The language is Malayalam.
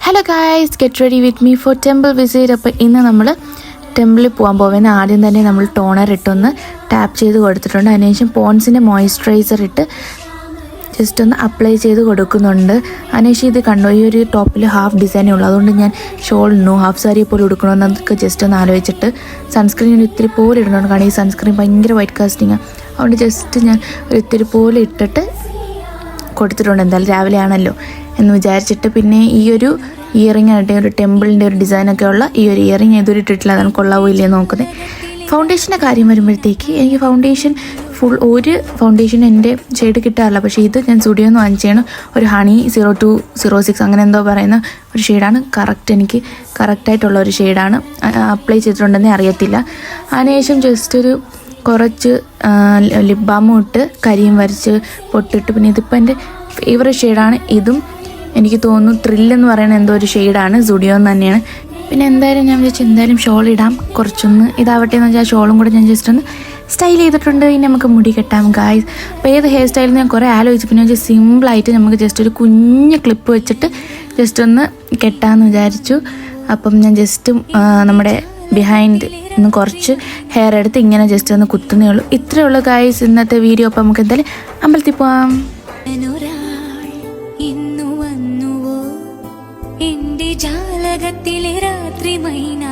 Hello guys, get ready with me for temple visit. അപ്പോൾ ഇന്ന് നമ്മൾ ടെമ്പിളിൽ പോകാൻ പോകുന്നത് ആദ്യം തന്നെ നമ്മൾ ടോണർ ഇട്ടൊന്ന് ടാപ്പ് ചെയ്ത് കൊടുത്തിട്ടുണ്ട്. അതിനുശേഷം പോൺസിൻ്റെ മോയ്സ്ചറൈസർ ഇട്ട് ജസ്റ്റ് ഒന്ന് അപ്ലൈ ചെയ്ത് കൊടുക്കുന്നുണ്ട്. അതിനുശേഷം ഇത് കണ്ടോ, ഈ ഒരു ടോപ്പിൽ ഹാഫ് ഡിസൈനേ ഉള്ളൂ. അതുകൊണ്ട് ഞാൻ ഷോൾ ഇടണോ ഹാഫ് സാരിയെ പോലെ ഉടുക്കണമെന്നൊക്കെ ജസ്റ്റ് ഒന്ന് ആലോചിച്ചിട്ട് സൺസ്ക്രീൻ ഇത്തിരി പോലെ ഇടണം. കാരണം ഈ സൺസ്ക്രീൻ ഭയങ്കര വൈറ്റ് കാസ്റ്റിങ്ങാണ്. അതുകൊണ്ട് ജസ്റ്റ് ഞാൻ ഒരു ഇത്തിരി പോലെ ഇട്ടിട്ട് കൊടുത്തിട്ടുണ്ട്. എന്തായാലും രാവിലെ ആണല്ലോ എന്ന് വിചാരിച്ചിട്ട്. പിന്നെ ഈ ഒരു ഇയറിംഗ് ആയിട്ട് ഒരു ടെമ്പിളിൻ്റെ ഒരു ഡിസൈനൊക്കെ ഉള്ള ഈ ഒരു ഇയറിംഗ് ഇതുവരെ ഇട്ടിട്ടില്ല. അതാണ് കൊള്ളാവോ ഇല്ലേ നോക്കുന്നത്. ഫൗണ്ടേഷൻ്റെ കാര്യം വരുമ്പോഴത്തേക്ക് എനിക്ക് ഫൗണ്ടേഷൻ ഒരു ഫൗണ്ടേഷൻ എൻ്റെ ഷെയ്ഡ് കിട്ടാറില്ല. പക്ഷേ ഇത് ഞാൻ സ്റ്റുഡിയോന്ന് വാങ്ങിച്ചാണ്. ഒരു ഹണി 0206 അങ്ങനെ എന്തോ പറയുന്ന ഒരു ഷെയ്ഡാണ്. എനിക്ക് കറക്റ്റായിട്ടുള്ള ഒരു ഷെയ്ഡാണ്. അപ്ലൈ ചെയ്തിട്ടുണ്ടെന്നേ അറിയത്തില്ല. അതിനുശേഷം ജസ്റ്റ് ഒരു കുറച്ച് ലിപ് ബാമും ഇട്ട് കരിയും വരച്ച് പൊട്ടിട്ട്, പിന്നെ ഇതിപ്പോൾ എൻ്റെ ഫേവറേറ്റ് ഷെയ്ഡാണ്. ഇതും എനിക്ക് തോന്നുന്നു ത്രില്ലെന്ന് പറയുന്ന എന്തോ ഒരു ഷെയ്ഡാണ്, സ്റ്റുഡിയോന്ന് തന്നെയാണ്. പിന്നെ എന്തായാലും ഞാൻ വിചാരിച്ചു എന്തായാലും ഷോൾ ഇടാം, കുറച്ചൊന്ന് ഇതാവട്ടെ എന്ന് വെച്ചാൽ ഷോളും കൂടെ ഞാൻ ജസ്റ്റ് ഒന്ന് സ്റ്റൈൽ ചെയ്തിട്ടുണ്ട്. ഇനി നമുക്ക് മുടി കെട്ടാം ഗായ്സ്. അപ്പോൾ ഏത് ഹെയർ സ്റ്റൈലിൽ ഞാൻ കുറേ ആലോചിച്ചു. പിന്നെ വെച്ചാൽ സിമ്പിളായിട്ട് നമുക്ക് ജസ്റ്റ് ഒരു കുഞ്ഞ് ക്ലിപ്പ് വെച്ചിട്ട് ജസ്റ്റ് ഒന്ന് കെട്ടാമെന്ന് വിചാരിച്ചു. അപ്പം ഞാൻ ജസ്റ്റ് നമ്മുടെ ബിഹൈൻഡ് ഒന്ന് കുറച്ച് ഹെയർ എടുത്ത് ഇങ്ങനെ ജസ്റ്റ് ഒന്ന് കുത്തുന്നേ ഉള്ളൂ. ഇത്രയേ ഉള്ളൂ ഗായ്സ് ഇന്നത്തെ വീഡിയോ. അപ്പോൾ നമുക്ക് എന്തായാലും അമ്പലത്തിൽ പോവാം. എന്റെ ജാലകത്തിലെ രാത്രി മൈന